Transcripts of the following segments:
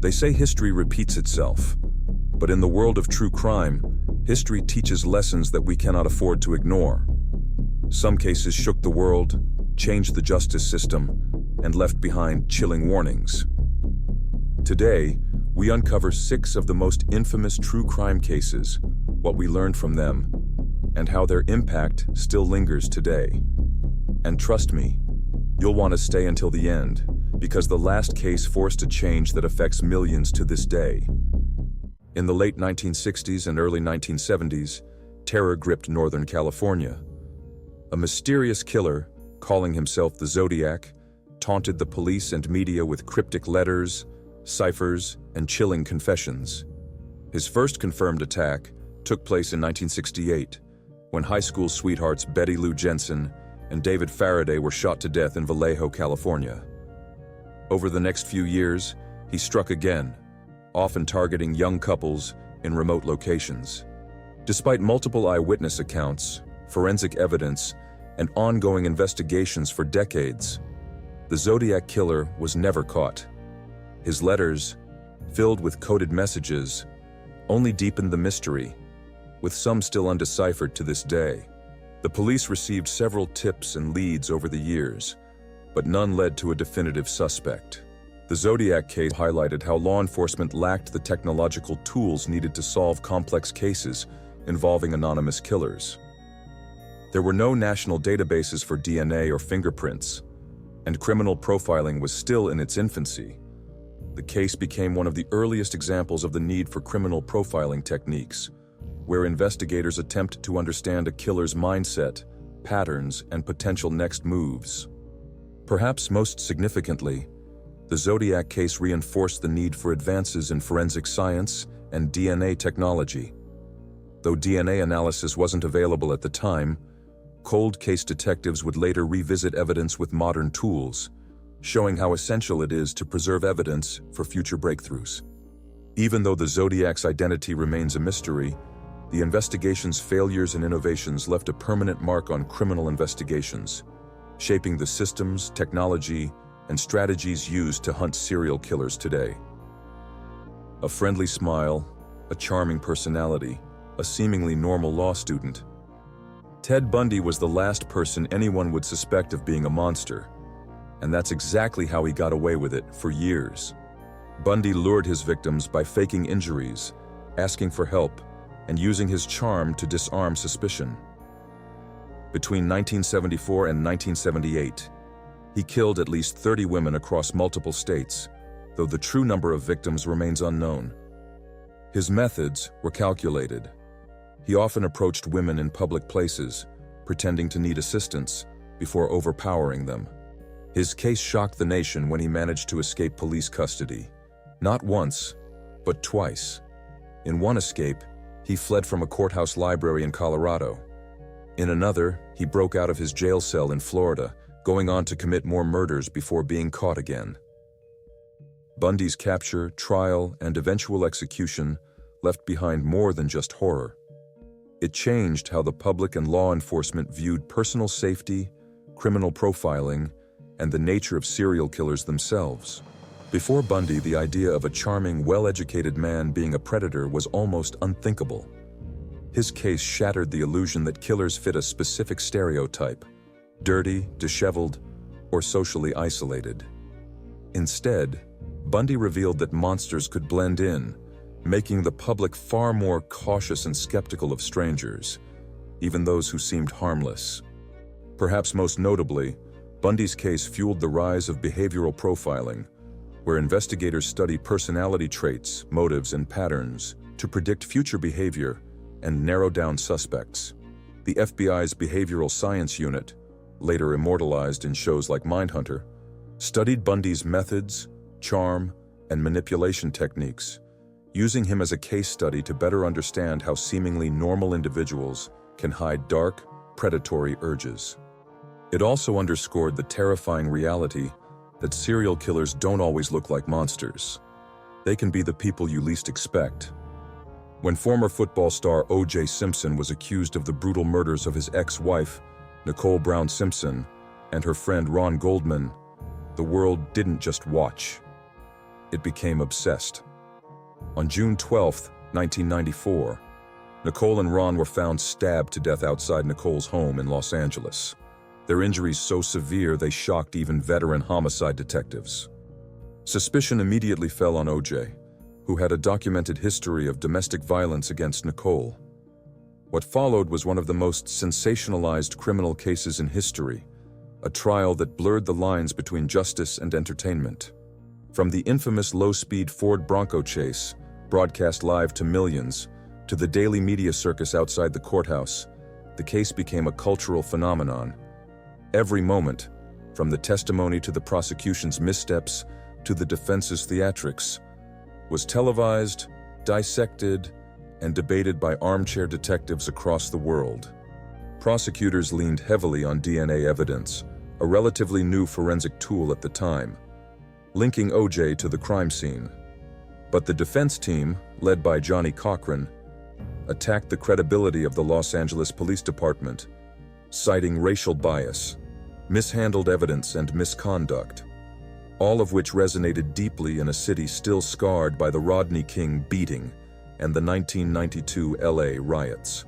They say history repeats itself, but in the world of true crime, history teaches lessons that we cannot afford to ignore. Some cases shook the world, changed the justice system, and left behind chilling warnings. Today, we uncover 6 of the most infamous true crime cases, what we learned from them, and how their impact still lingers today. And trust me, you'll want to stay until the end, because the last case forced a change that affects millions to this day. In the late 1960s and early 1970s, terror gripped Northern California. A mysterious killer, calling himself the Zodiac, taunted the police and media with cryptic letters, ciphers, and chilling confessions. His first confirmed attack took place in 1968, when high school sweethearts Betty Lou Jensen and David Faraday were shot to death in Vallejo, California. Over the next few years, he struck again, often targeting young couples in remote locations. Despite multiple eyewitness accounts, forensic evidence, and ongoing investigations for decades, the Zodiac killer was never caught. His letters, filled with coded messages, only deepened the mystery, with some still undeciphered to this day. The police received several tips and leads over the years, but none led to a definitive suspect. The Zodiac case highlighted how law enforcement lacked the technological tools needed to solve complex cases involving anonymous killers. There were no national databases for DNA or fingerprints, and criminal profiling was still in its infancy. The case became one of the earliest examples of the need for criminal profiling techniques, where investigators attempt to understand a killer's mindset, patterns, and potential next moves. Perhaps most significantly, the Zodiac case reinforced the need for advances in forensic science and DNA technology. Though DNA analysis wasn't available at the time, cold case detectives would later revisit evidence with modern tools, showing how essential it is to preserve evidence for future breakthroughs. Even though the Zodiac's identity remains a mystery, the investigation's failures and innovations left a permanent mark on criminal investigations, shaping the systems, technology, and strategies used to hunt serial killers today. A friendly smile, a charming personality, a seemingly normal law student. Ted Bundy was the last person anyone would suspect of being a monster, and that's exactly how he got away with it for years. Bundy lured his victims by faking injuries, asking for help, and using his charm to disarm suspicion. Between 1974 and 1978, he killed at least 30 women across multiple states, though the true number of victims remains unknown. His methods were calculated. He often approached women in public places, pretending to need assistance before overpowering them. His case shocked the nation when he managed to escape police custody. Not once, but twice. In one escape, he fled from a courthouse library in Colorado. In another, he broke out of his jail cell in Florida, going on to commit more murders before being caught again. Bundy's capture, trial, and eventual execution left behind more than just horror. It changed how the public and law enforcement viewed personal safety, criminal profiling, and the nature of serial killers themselves. Before Bundy, the idea of a charming, well-educated man being a predator was almost unthinkable. His case shattered the illusion that killers fit a specific stereotype: dirty, disheveled, or socially isolated. Instead, Bundy revealed that monsters could blend in, making the public far more cautious and skeptical of strangers, even those who seemed harmless. Perhaps most notably, Bundy's case fueled the rise of behavioral profiling, where investigators study personality traits, motives, and patterns to predict future behavior and narrow down suspects. The FBI's Behavioral Science Unit, later immortalized in shows like Mindhunter, studied Bundy's methods, charm, and manipulation techniques, using him as a case study to better understand how seemingly normal individuals can hide dark, predatory urges. It also underscored the terrifying reality that serial killers don't always look like monsters. They can be the people you least expect. When former football star O.J. Simpson was accused of the brutal murders of his ex-wife, Nicole Brown Simpson, and her friend Ron Goldman, the world didn't just watch. it became obsessed. On June 12, 1994, Nicole and Ron were found stabbed to death outside Nicole's home in Los Angeles. Their injuries so severe they shocked even veteran homicide detectives. Suspicion immediately fell on OJ, who had a documented history of domestic violence against Nicole. What followed was one of the most sensationalized criminal cases in history, a trial that blurred the lines between justice and entertainment. From the infamous low-speed Ford Bronco chase, broadcast live to millions, to the daily media circus outside the courthouse, the case became a cultural phenomenon. Every moment, from the testimony to the prosecution's missteps to the defense's theatrics, was televised, dissected, and debated by armchair detectives across the world. Prosecutors leaned heavily on DNA evidence, a relatively new forensic tool at the time, linking OJ to the crime scene. But the defense team, led by Johnny Cochran, attacked the credibility of the Los Angeles Police Department, citing racial bias, mishandled evidence, and misconduct, all of which resonated deeply in a city still scarred by the Rodney King beating and the 1992 LA riots.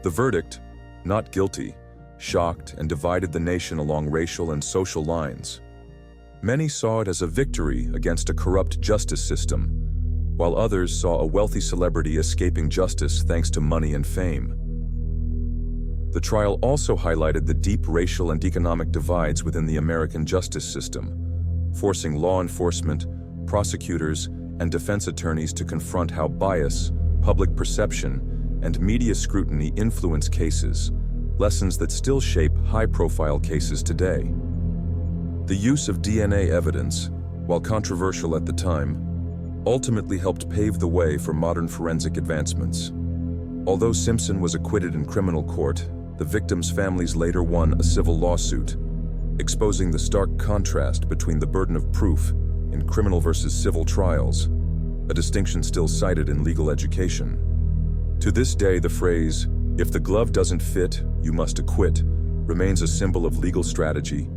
The verdict, not guilty, shocked and divided the nation along racial and social lines. Many saw it as a victory against a corrupt justice system, while others saw a wealthy celebrity escaping justice thanks to money and fame. The trial also highlighted the deep racial and economic divides within the American justice system, forcing law enforcement, prosecutors, and defense attorneys to confront how bias, public perception, and media scrutiny influence cases, lessons that still shape high-profile cases today. The use of DNA evidence, while controversial at the time, ultimately helped pave the way for modern forensic advancements. Although Simpson was acquitted in criminal court, the victims' families later won a civil lawsuit, exposing the stark contrast between the burden of proof in criminal versus civil trials, a distinction still cited in legal education. To this day, the phrase, "If the glove doesn't fit, you must acquit," remains a symbol of legal strategy,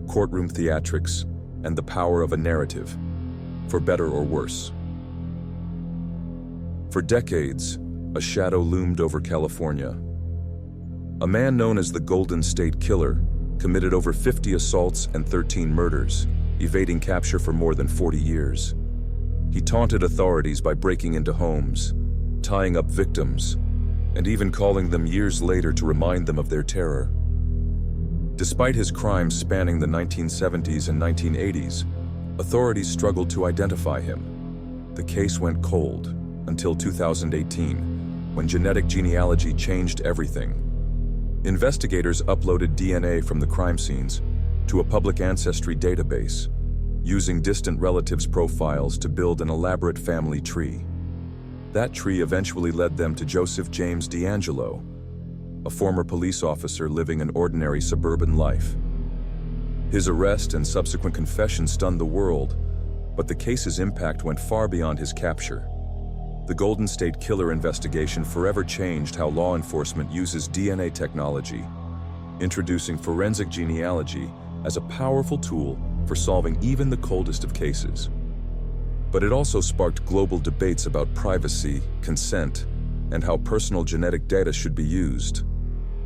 courtroom theatrics, and the power of a narrative, for better or worse. For decades, a shadow loomed over California. A man known as the Golden State Killer committed over 50 assaults and 13 murders, evading capture for more than 40 years. He taunted authorities by breaking into homes, tying up victims, and even calling them years later to remind them of their terror. Despite his crimes spanning the 1970s and 1980s, authorities struggled to identify him. The case went cold until 2018, when genetic genealogy changed everything. Investigators uploaded DNA from the crime scenes to a public ancestry database, using distant relatives' profiles to build an elaborate family tree. That tree eventually led them to Joseph James D'Angelo, a former police officer living an ordinary suburban life. His arrest and subsequent confession stunned the world, but the case's impact went far beyond his capture. The Golden State Killer investigation forever changed how law enforcement uses DNA technology, introducing forensic genealogy as a powerful tool for solving even the coldest of cases. But it also sparked global debates about privacy, consent, and how personal genetic data should be used.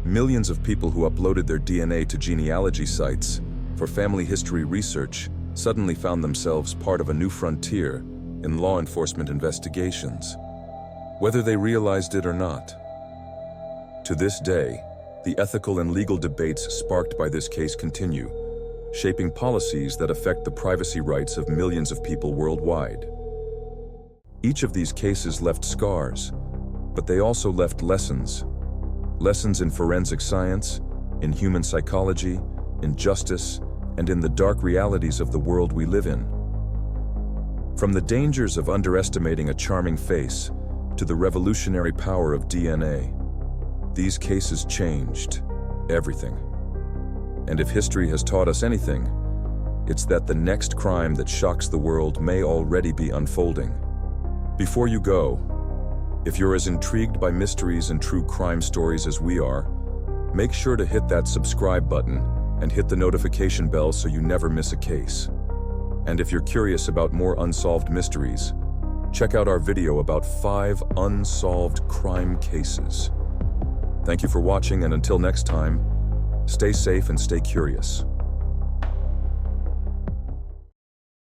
Millions of people who uploaded their DNA to genealogy sites for family history research suddenly found themselves part of a new frontier in law enforcement investigations, whether they realized it or not. To this day, the ethical and legal debates sparked by this case continue, shaping policies that affect the privacy rights of millions of people worldwide. Each of these cases left scars, but they also left lessons. Lessons in forensic science, in human psychology, in justice, and in the dark realities of the world we live in. From the dangers of underestimating a charming face to the revolutionary power of DNA, these cases changed everything. And if history has taught us anything, it's that the next crime that shocks the world may already be unfolding. Before you go, if you're as intrigued by mysteries and true crime stories as we are, make sure to hit that subscribe button and hit the notification bell so you never miss a case. And if you're curious about more unsolved mysteries, check out our video about 5 unsolved crime cases. Thank you for watching, and until next time, stay safe and stay curious.